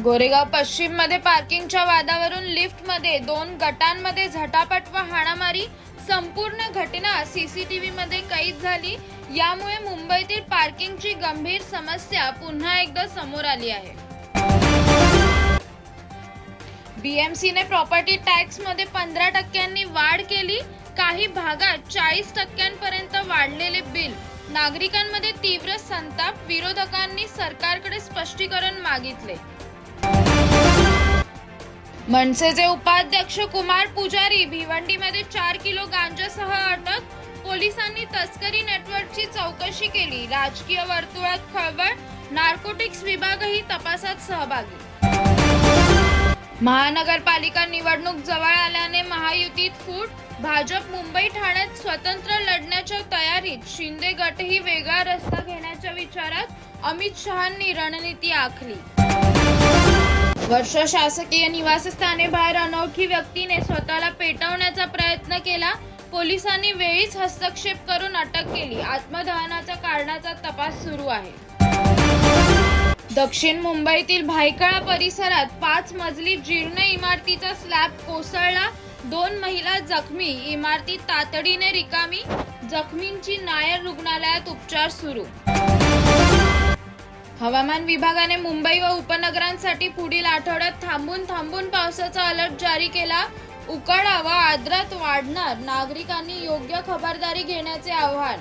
गोरेगाव पश्चिम मध्ये पार्किंगच्या वादावरून लिफ्टमध्ये 2 गटांमध्ये झटापट व हाणामारी। संपूर्ण घटना सीसीटीव्ही मध्ये कैद झाली। यामुळे मुंबईतील पार्किंगची गंभीर समस्या पुन्हा एकदा समोर आली आहे। बीएमसीने प्रॉपर्टी टॅक्स मध्ये 15% वाढ केली। काही भागात 40% वाढलेले बिल। नागरिकांमध्ये तीव्र संताप। विरोधकांनी सरकारकडे स्पष्टीकरण मागितले। मनसेचे उपाध्यक्ष कुमार पुजारी भिवंडीमध्ये 4 किलो गांजासह अटक। पोलिसांनी तस्करी नेटवर्कची चौकशी केली। राजकीय वर्तुळात खळबळ। नार्कोटिक्स विभागही तपासात सहभागी। महानगरपालिका निवडणूक जवळ आल्याने महायुतीत फूट। भाजप मुंबई ठाण्यात स्वतंत्र लढण्याच्या तयारीत। शिंदे गटही वेगळा रस्ता घेण्याच्या विचारात। अमित शहांनी रणनीती आखली। वर्ष शासकीय निवासस्थाने बाहेर अनोळखी व्यक्तीने स्वतःला पेटवण्याचा प्रयत्न केला। पोलिसांनी वेळीच हस्तक्षेप करून अटक केली। आत्मदहनाच्या कारणाचा तपास सुरू आहे। दक्षिण मुंबईतील भायखळा परिसरात 5 मजली जीर्ण इमारतीचा स्लॅब कोसळला। 2 महिला जखमी। इमारती तातडीने रिकामी। जखमींची नायर रुग्णालयात उपचार सुरू। हवामान विभागाने मुंबई व उपनगरांसाठी पुढील आठवड्यात थांबून पावसाचा अलर्ट जारी केला। उकाडा व आर्द्रता वाढणार। नागरिकांनी योग्य खबरदारी घेण्याचे आवाहन।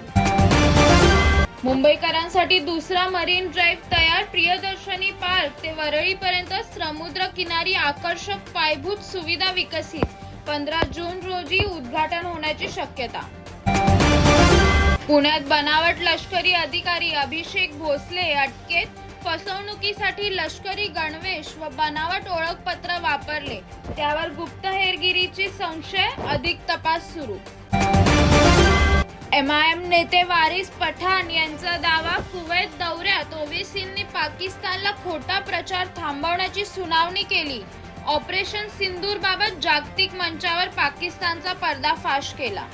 मुंबईकरांसाठी दुसरा मरीन ड्राईव्ह तयार। प्रियदर्शनी पार्क ते वरळीपर्यंत समुद्र किनारी आकर्षक पायाभूत सुविधा विकसित। 15 जून रोजी उद्घाटन होण्याची शक्यता। पुण्यात बनावट लष्करी अधिकारी अभिषेक भोसले अटकेत। फसवणुकीसाठी लष्करी गणवेश व बनावट ओळखपत्र वापरले। त्यावर गुप्तहेरगिरीची संशय। अधिक तपास सुरू। एमआयएम नेते वारिस पठाण यांचा दावा। कुवैत दौऱ्यात ओवैसींनी पाकिस्तानला खोटा प्रचार थांबवण्याची सुनावणी केली। ऑपरेशन सिंदूर बाबत जागतिक मंचावर पाकिस्तानचा पर्दाफाश केला।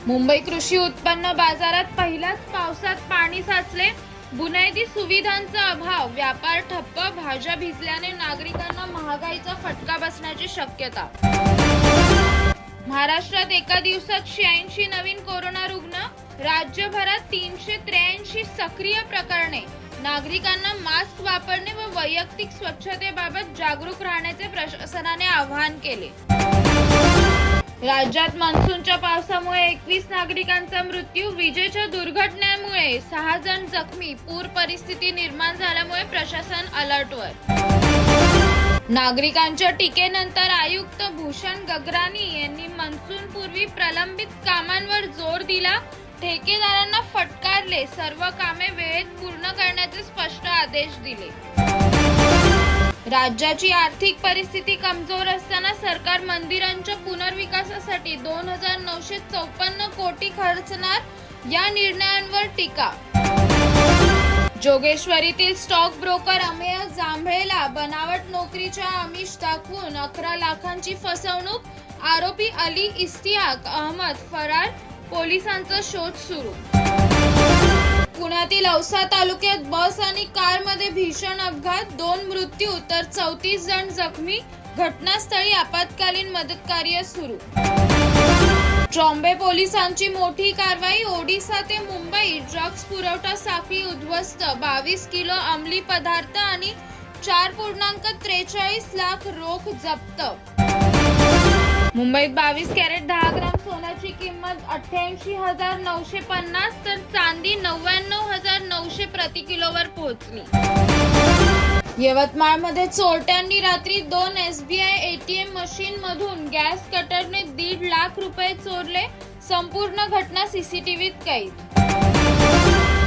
मुंबई कृषी उत्पन्न बाजारात पहिल्याच पावसात पाणी साचले। बुनियादी सुविधांचा अभाव। व्यापार ठप्प। भाज्या भिजल्याने नागरिकांना महागाईचा फटका बसण्याची शक्यता। महाराष्ट्रात एका दिवसात 86 नवीन कोरोना रुग्ण। राज्यभरात 383 सक्रिय प्रकरणे। नागरिकांना मास्क वापरणे व वैयक्तिक स्वच्छतेबाबत जागरूक राहण्याचे प्रशासनाने आवाहन केले। राज्यात मान्सूनच्या पावसामुळे 21 नागरिकांचा मृत्यू। विजेच्या दुर्घटनेमुळे 6 जण जखमी। पूर परिस्थिती निर्माण झाल्यामुळे प्रशासन अलर्टवर। नागरिकांच्या टीकेनंतर आयुक्त भूषण गगरानी यांनी मान्सूनपूर्वी प्रलंबित कामांवर जोर दिला। ठेकेदारांना फटकारले। सर्व कामे वेळेत पूर्ण करण्याचे स्पष्ट आदेश दिले। राज्याची आर्थिक परिस्थिती कमजोर असताना सरकार मंदिरांच्या पुनर्विकासासाठी 2954 कोटी खर्चणार। या निर्णयांवर टीका। जोगेश्वरीतील स्टॉक ब्रोकर अमेय जांभळेला बनावट नोकरीच्या आमिष दाखवून 11 लाखांची फसवणूक। आरोपी अली इस्तियाक अहमद फरार। पोलिसांचा शोध सुरू। पुण्यातील औसा तालुक्यात बस आणि कारमध्ये भीषण अपघात। 2 मृत्यू तर 34 जण जखमी। घटनास्थळी आपत्कालीन मदत कार्य सुरू। ट्रॉम्बे पोलिसांची मोठी कारवाई। ओडिसा ते मुंबई ड्रग्ज पुरवठा साखळी उद्ध्वस्त। 22 किलो अंमली पदार्थ आणि 4.43 लाख रोख जप्त। मुंबईत 22 कॅरेट 10 ग्राम सोन्याची किंमत 88,950 तर चांदी 99,900 प्रति किलोवर पोहोचली। यवतमाळमध्ये चोरट्यांनी रात्री 2 SBI ATM मशीन मधून गॅस कटरने 1.5 लाख रुपये चोरले। संपूर्ण घटना सीसीटीव्हीत कैद।